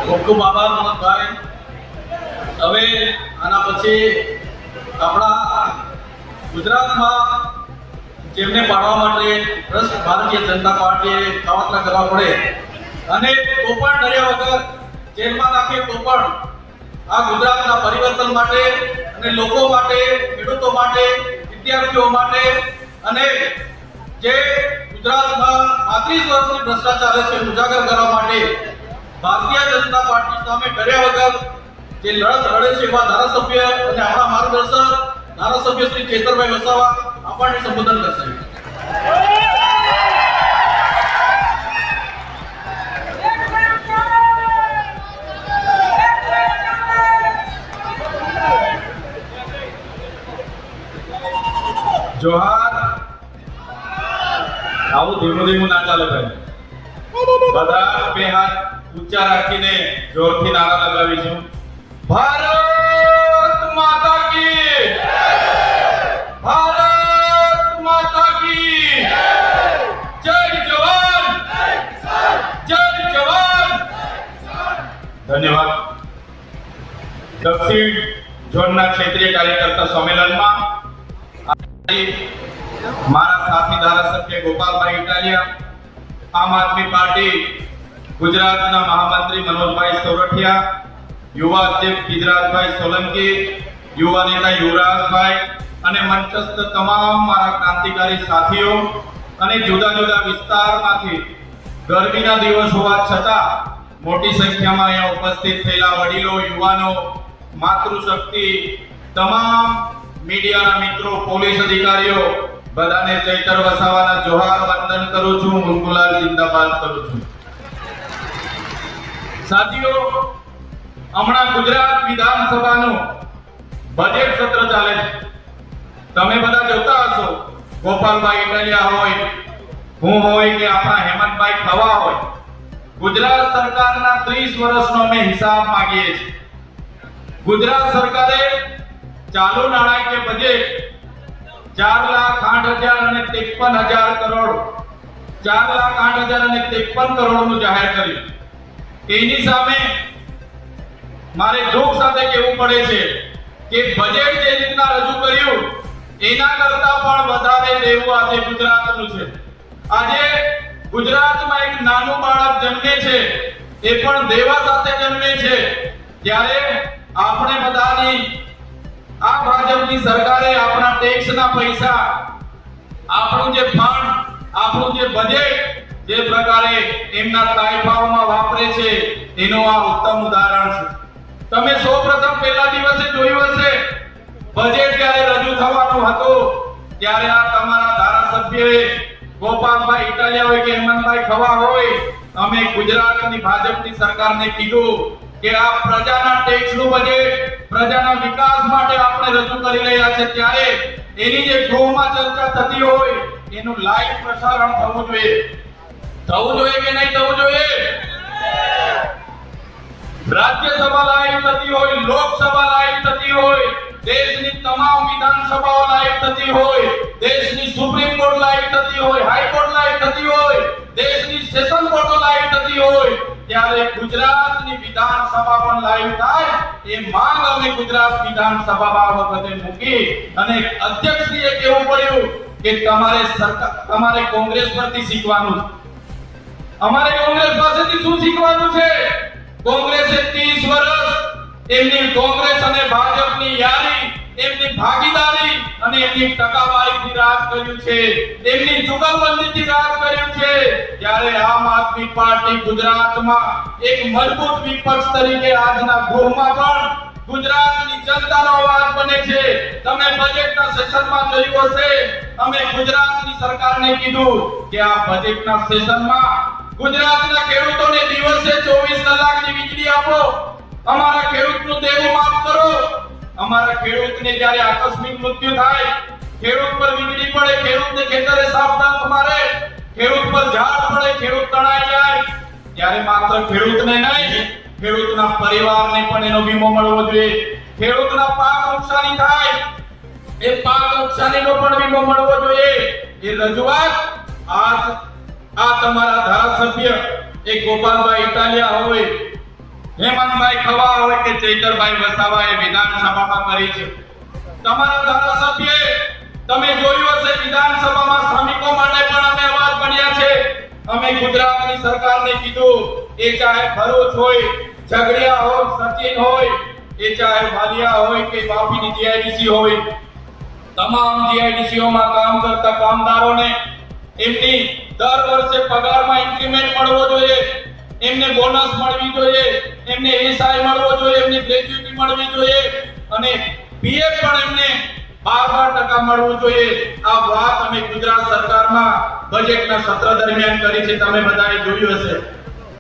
ખૂબ ખૂબ આભાર મનોજભાઈ. હવે આના પછી આપણા ગુજરાતમાં જેમને પાડવા માટે ભારતીય જનતા પાર્ટીએ કાવતરા કરવા પડે અને તો પણ ડર્યા વગર જેલમાં નાખે તો પણ આ ગુજરાતના પરિવર્તન માટે અને લોકો માટે, ખેડૂતો માટે, વિદ્યાર્થીઓ માટે અને જે ગુજરાતમાં 35 વર્ષથી ભ્રષ્ટાચાર છે ઉજાગર કરવા માટે ભારતીય જનતા પાર્ટી સામે ડર્યા વગર જે લડત લડે છે એવા ધારાસભ્ય અને આપણા માર્ગદર્શક ધારાસભ્ય શ્રી ચેતરભાઈ વસાવા આપણને સંબોધન કરશે. જોહાર. આવું ધીમું ધીમું ના ચાલે ભાઈ. બધા બે હાથ ઊંચા રાખીને જોરથી નારા લગાવીશું. ભારત માતા કી ભારત માતા કી જય જવાન જય જવાન. ધન્યવાદ. દક્ષિણ ઝોનના ક્ષેત્રીય કાર્યકર્તા સંમેલનમાં મારા સાથી ધારાસભ્ય ગોપાલભાઈ ઇટાલિયા, આમ આદમી પાર્ટી ગુજરાતના મહામંત્રી મનોજભાઈ સોરઠિયા, યુવા અધ્યક્ષ ગિજરાજભાઈ સોલંકી, યુવા નેતા યુવરાજભાઈ અને મંચસ્થ તમામ મારા ક્રાંતિકારી સાથીઓ અને જુદા જુદા વિસ્તારમાંથી ગરમીના દિવસ હોવા છતાં મોટી સંખ્યામાં અહીંયા ઉપસ્થિત થયેલા વડીલો, યુવાનો, માતૃશક્તિ, તમામ મીડિયાના મિત્રો, પોલીસ અધિકારીઓ બધાને ચૈતર વસાવાના જોહાર વંદન કરું છું. મુલગુલાલ જિંદાબાદ કરું છું. સાથીઓ, હમણાં ગુજરાત વિધાનસભાનું બજેટ સત્ર ચાલે છે. તમે બધા જોતા હશો, ગોપાલભાઈ ઇટાલિયા હોય, હું હોય કે આપણા હેમંતભાઈ ખવા હોય, ગુજરાત સરકારના 30 વર્ષનો અમે હિસાબ માંગીએ છીએ. ગુજરાત સરકારે ચાલુ નાણાકીય બજેટ 4,08,53,000 કરોડ 4,08,53 કરોડનું જાહેર કર્યું. એની સામે મારે દુઃખ સાથે કહેવું પડે છે કે બજેટ જે રીતના રજૂ કર્યું એના કરતા પણ વધારે દેવું આજે ગુજરાતનું છે. આજે ગુજરાતમાં એક નાનું બાળક જન્મે છે, એ પણ દેવા સાથે જન્મે છે. ત્યારે આપણે બધાની આ ભાજપની સરકારે આપણા ટેક્સના પૈસા, આપણું જે ફંડ, આપણું જે બજેટ જે પ્રકારે એમના તાઇફાઓમાં વાપરે છે એનું આ ઉત્તમ ઉદાહરણ છે. તમે સૌપ્રથમ પહેલા દિવસે જોયું હશે, બજેટ જ્યારે રજૂ થવાનું હતું ત્યારે આ તમારા ધારાસભ્યએ ગોપાલભાઈ ઇટાલિયા હોય કે હેમંતભાઈ ખવા હોય, અમે ગુજરાતની ભાજપની સરકારને કીધું કે આ પ્રજાના ટેક્સનું બજેટ, પ્રજાના વિકાસ માટે આપણે રજૂ કરી રહ્યા છે. ત્યારે એની જે ગૃહમાં ચર્ચા થતી હોય એનું લાઈવ પ્રસારણ થવું જોઈએ કે નહીં થવું જોઈએ? રાજ્યસભા લાઈવ થતી હોય, લોકસભા લાઈવ થતી હોય, દેશની તમામ વિધાનસભાઓ લાઈવ થતી હોય, દેશની સુપ્રીમ કોર્ટ લાઈવ થતી હોય, હાઈકોર્ટ લાઈવ થતી હોય, દેશની સેશન કોર્ટો લાઈવ થતી હોય, ત્યારે ગુજરાતની વિધાનસભા પણ લાઈવ થાય એ માંગ અમે ગુજરાત વિધાનસભામાં વખતે મૂકી અને અધ્યક્ષશ્રીએ કહેવું પડ્યું કે તમારે કોંગ્રેસ પરથી શીખવાનું છે. અમારે કોંગ્રેસ પાસેથી શું શીખવાનું છે? કોંગ્રેસે 30 વર્ષ એમની કોંગ્રેસ અને ભાજપની યારી, એમની ભાગીદારી અને એમની ટકાવારીથી રાજ કર્યું છે, એમની જુગલબંધીથી રાજ કર્યું છે. જ્યારે આમ આદમી પાર્ટી ગુજરાતમાં એક મજબૂત વિપક્ષ તરીકે આજના ગૃહમાં પણ ગુજરાતની જનતાનો અવાજ બને છે. તમે બજેટના સેશનમાં જોયું હશે, અમે ગુજરાતની સરકારને કીધું કે આ બજેટના સેશનમાં ગુજરાતના ખેડૂતોને દિવસે 24 કલાકની વીજળી આપો, અમારા ખેડૂતનું દેવું માફ કરો. અમારા ખેડૂતને જ્યારે આકસ્મિક મૃત્યુ થાય, ખેડૂત પર વીજળી પડે, ખેડૂતને ખેતરે સાવધાન મારે, ખેડૂત પર ઝાડ પડે, ખેડૂત તણાઈ જાય, ત્યારે માત્ર ખેડૂતને નહીં, ખેડૂતના પરિવારને પણ એનો વીમો મળવો જોઈએ. ખેડૂતના પાક નુકસાની થાય, એ પાક નુકસાનીનો પણ વીમો મળવો જોઈએ. એ રજૂઆત આ તમારા ધારાસભ્ય એક ગોપાલભાઈ ઇટાલિયા હોય હેમંતભાઈ ખવા હોય કે ચૈતરભાઈ વસાવાએ વિધાનસભામાં કરી છે. તમારા ધારાસભ્યએ તમે જોયું હશે વિધાનસભામાં શ્રમિકો માટે પણ અમે અવાજ બન્યા છે. અમે ગુજરાતની સરકારને કીધું, એ ચાહે ભરૂચ હોય, ઝઘડિયા હોય, સચિન હોય, એ ચાહે વાલિયા હોય કે વાપીની જીઆઈડીસી હોય, તમામ જીઆઈડીસીઓમાં કામ કરતા કામદારોને એમની દર વર્ષે પગારમાં ઇન્ક્રીમેન્ટ મળવો જોઈએ, એમને બોનસ મળવી જોઈએ, એમને એસઆઈ મળવો જોઈએ, એમને ગ્રેચ્યુટી મળવી જોઈએ અને પીએફ પણ એમને 12% મળવું જોઈએ. આ વાત અમે ગુજરાત સરકારમાં બજેટના સત્ર દરમિયાન કરી છે, તમે બધાએ જોયું હશે.